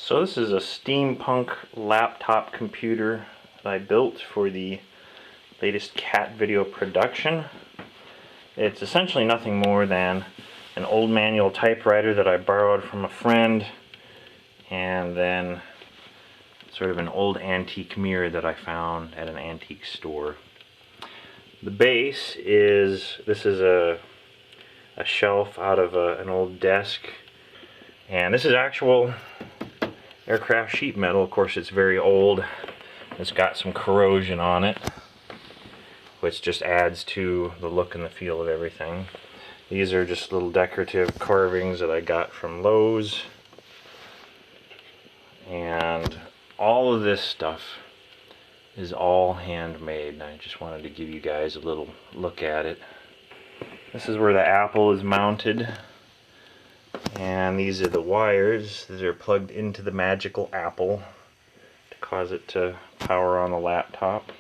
So this is a steampunk laptop computer that I built for the latest cat video production. It's essentially nothing more than an old manual typewriter that I borrowed from a friend, and then sort of an old antique mirror that I found at an antique store. The base is, this is a shelf out of an old desk, and this is actual aircraft sheet metal. Of course, it's very old. It's got some corrosion on it, which just adds to the look and the feel of everything. These are just little decorative carvings that I got from Lowe's. And all of this stuff is all handmade, and I just wanted to give you guys a little look at it. This is where the Apple is mounted. And these are the wires that are plugged into the magical Apple to cause it to power on the laptop.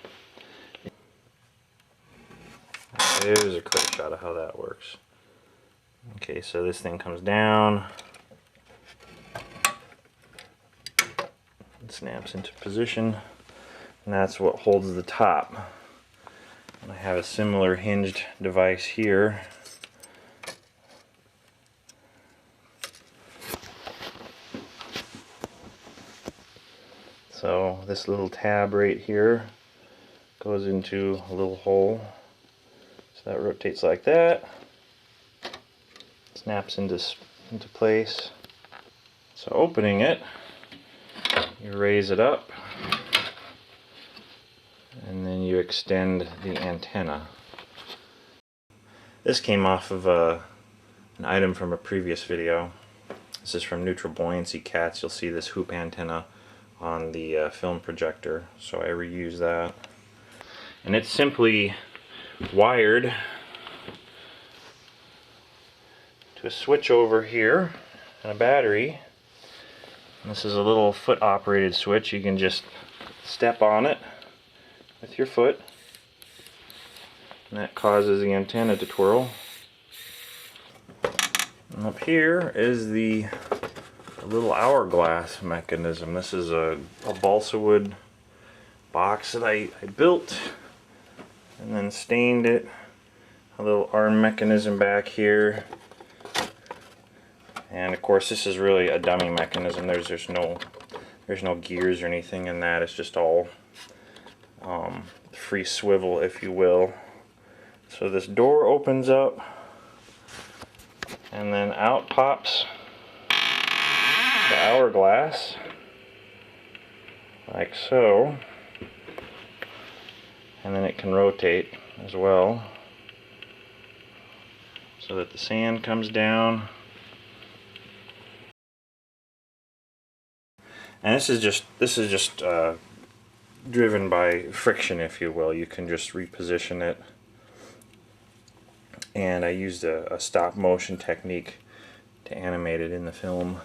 There's a clear shot of how that works. Okay, so this thing comes down, it snaps into position, and that's what holds the top. And I have a similar hinged device here. So this little tab right here goes into a little hole. So that rotates like that. Snaps into place. So opening it, you raise it up, and then you extend the antenna. This came off of an item from a previous video. This is from Neutral Buoyancy Cats. You'll see this hoop antenna on the film projector, so I reuse that. And it's simply wired to a switch over here and a battery. And this is a little foot operated switch. You can just step on it with your foot, and that causes the antenna to twirl. And up here is the little hourglass mechanism. This is a balsa wood box that I built and then stained it. A little arm mechanism back here, and of course this is really a dummy mechanism. There's no gears or anything in that. It's just all free swivel, if you will. So this door opens up, and then out pops the hourglass, like so, and then it can rotate as well, so that the sand comes down. And this is just driven by friction, if you will. You can just reposition it, and I used a stop motion technique to animate it in the film.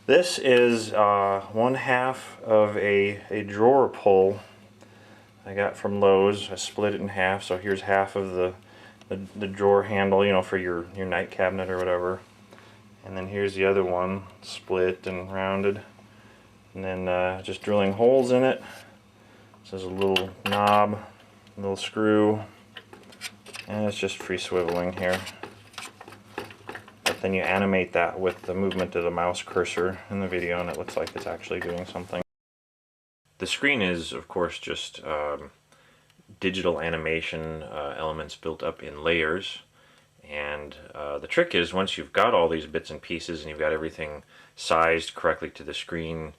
This is one half of a drawer pull I got from Lowe's. I split it in half, so here's half of the drawer handle, you know, for your night cabinet or whatever. And then here's the other one, split and rounded. And then just drilling holes in it. So there's a little knob, a little screw, and it's just free swiveling here. Then you animate that with the movement of the mouse cursor in the video, and it looks like it's actually doing something. The screen is, of course, just digital animation elements built up in layers. And the trick is, once you've got all these bits and pieces and you've got everything sized correctly to the screen,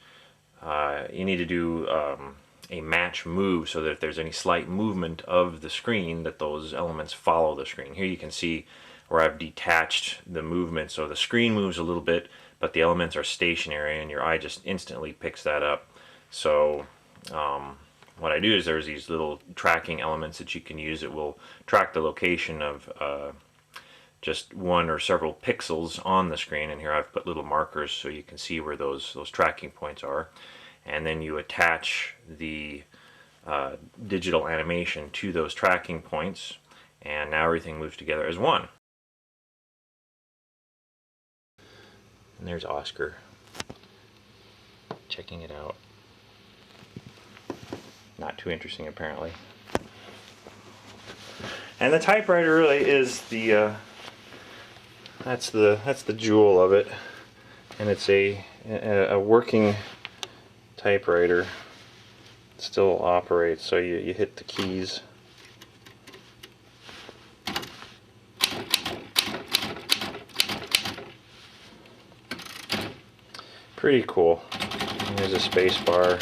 you need to do a match move, so that if there's any slight movement of the screen, that those elements follow the screen. Here you can see where I've detached the movement, so the screen moves a little bit, but the elements are stationary, and your eye just instantly picks that up. So what I do is there's these little tracking elements that you can use that will track the location of just one or several pixels on the screen, and here I've put little markers so you can see where those tracking points are, and then you attach the digital animation to those tracking points, and now everything moves together as one. And there's Oscar checking it out. Not too interesting apparently. And the typewriter really is the that's the jewel of it, and it's a working typewriter. It still operates, so you hit the keys. Pretty cool. And here's a space bar.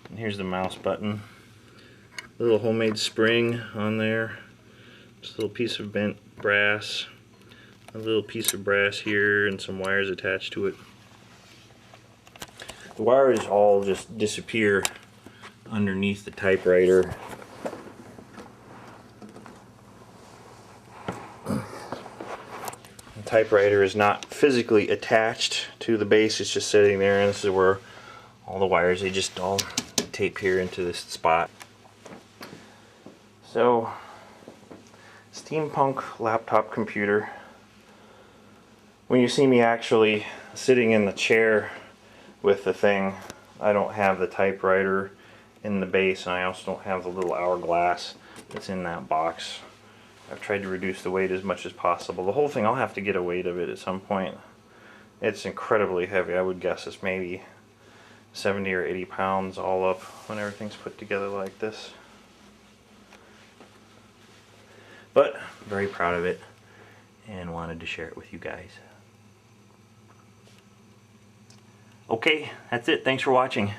And here's the mouse button. A little homemade spring on there. Just a little piece of bent brass. A little piece of brass here and some wires attached to it. The wires all just disappear underneath the typewriter. The typewriter is not physically attached to the base, it's just sitting there, and this is where all the wires, they just all tape here into this spot. So, steampunk laptop computer. When you see me actually sitting in the chair with the thing, I don't have the typewriter in the base, and I also don't have the little hourglass that's in that box. I've tried to reduce the weight as much as possible. The whole thing, I'll have to get a weight of it at some point. It's incredibly heavy. I would guess it's maybe 70 or 80 pounds all up when everything's put together like this. But very proud of it and wanted to share it with you guys. Okay, that's it. Thanks for watching.